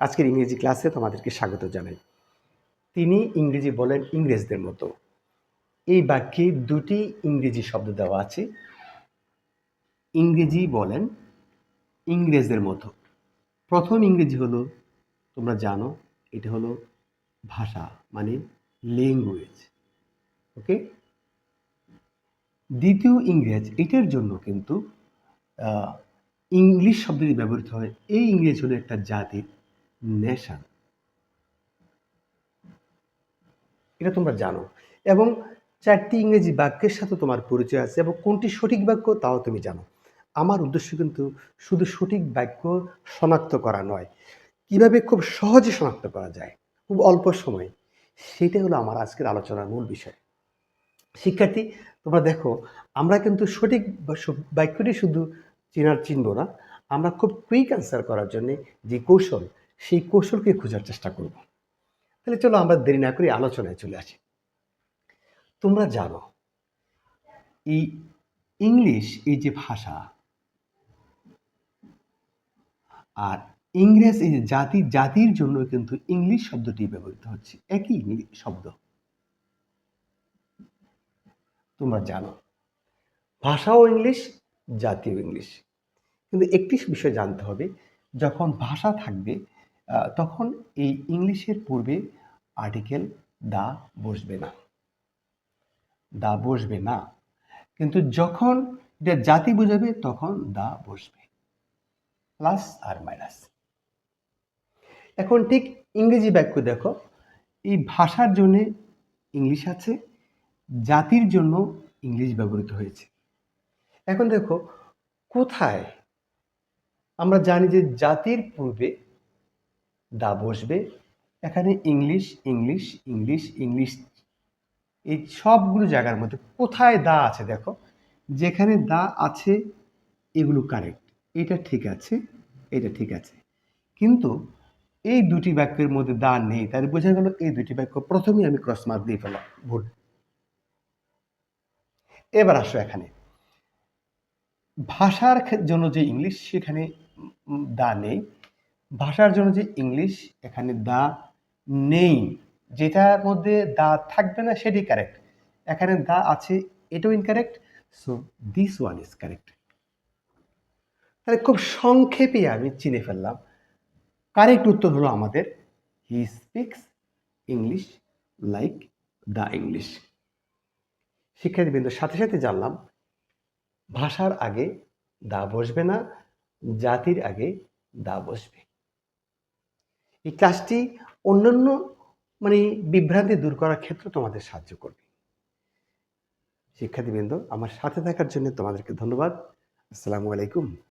আজকের ইংরেজি ক্লাসে তোমাদেরকে স্বাগত জানাই। তিনি ইংরেজি বলেন ইংরেজদের মতো। এই বাক্যে দুটি ইংরেজি শব্দ দেওয়া আছে। ইংরেজি বলেন ইংরেজদের মতো। প্রথম ইংরেজি হলো, তোমরা জানো, এটা হলো ভাষা, মানে ল্যাঙ্গুয়েজ। ওকে। দ্বিতীয় ইংরেজ, এটার জন্য কিন্তু ইংলিশ শব্দটি ব্যবহৃত হয়। এই ইংরেজ হলো একটা জাতির, নেশন। এটা তোমরা জানো। এবং চারটি ইংরেজি বাক্যের সাথে তোমার পরিচয় আছে, এবং কোনটি সঠিক বাক্য তাও তুমি জানো। আমার উদ্দেশ্য কিন্তু শুধু সঠিক বাক্য শনাক্ত করা নয়, কিভাবে খুব সহজে শনাক্ত করা যায় খুব অল্প সময়ে, সেটাই হলো আমার আজকের আলোচনার মূল বিষয়। শিক্ষার্থী, তোমরা দেখো, আমরা কিন্তু সঠিক বাক্যটি শুধু চিনব না, আমরা খুব কুইক অ্যান্সার করার জন্য যে কৌশল, সেই কৌশলকে খোঁজার চেষ্টা করব। তাহলে চলো আমরা দেরি না করে আলোচনায় চলে আসি। তোমরা জানো এই ইংলিশ, এই যে ভাষা, আর ইংরেজ এই যে জাতির জন্য কিন্তু ইংলিশ শব্দটি ব্যবহৃত হচ্ছে, একই শব্দ। তোমরা জানো ভাষাও ইংলিশ, জাতীয় ইংলিশ। কিন্তু একটি বিষয় জানতে হবে, যখন ভাষা থাকবে তখন এই ইংলিশের পূর্বে আর্টিকেল দা বসবে না, দা বসবে না। কিন্তু যখন এটা জাতি বোঝাবে তখন দা বসবে, প্লাস আর মাইনাস। এখন ঠিক ইংরেজি বাক্য দেখো, এই ভাষার জন্য ইংলিশ আছে, জাতির জন্য ইংলিশ ব্যবহৃত হয়েছে। এখন দেখো কোথায় আমরা জানি যে জাতির পূর্বে দা বসবে, এখানে ইংলিশ ইংলিশ ইংলিশ ইংলিশ, এই সবগুলো জায়গার মধ্যে কোথায় দা আছে দেখো, যেখানে দা আছে এগুলো কারেক্ট, এটা ঠিক আছে, এটা ঠিক আছে। কিন্তু এই দুটি বাক্যের মধ্যে দা নেই, তাহলে বোঝা গেল এই দুটি বাক্য প্রথমেই আমি ক্রস মার্ক দিয়ে ফেলাম, ভুল। এবার আসো এখানে ভাষার জন্য যে ইংলিশ, সেখানে দা নেই। ভাষার জন্য যে ইংলিশ, এখানে দা নেই। যেটার মধ্যে দা থাকবে না সেটি কারেক্ট, এখানে দা আছে, এটাও incorrect. So this one is correct. তাহলে খুব সংক্ষেপে আমি চিনে ফেললাম, কারেক্ট উত্তর হলো আমাদের he speaks English like the English. শিক্ষার্থীবৃন্দের সাথে সাথে জানলাম ভাষার আগে দা বসবে না, জাতির আগে দা বসবে। এই ক্লাসটি অন্যান্য বিভ্রান্তি দূর করার ক্ষেত্রে তোমাদের সাহায্য করবে। শিক্ষার্থীবৃন্দ, আমার সাথে থাকার জন্য তোমাদেরকে ধন্যবাদ। আসসালামু আলাইকুম।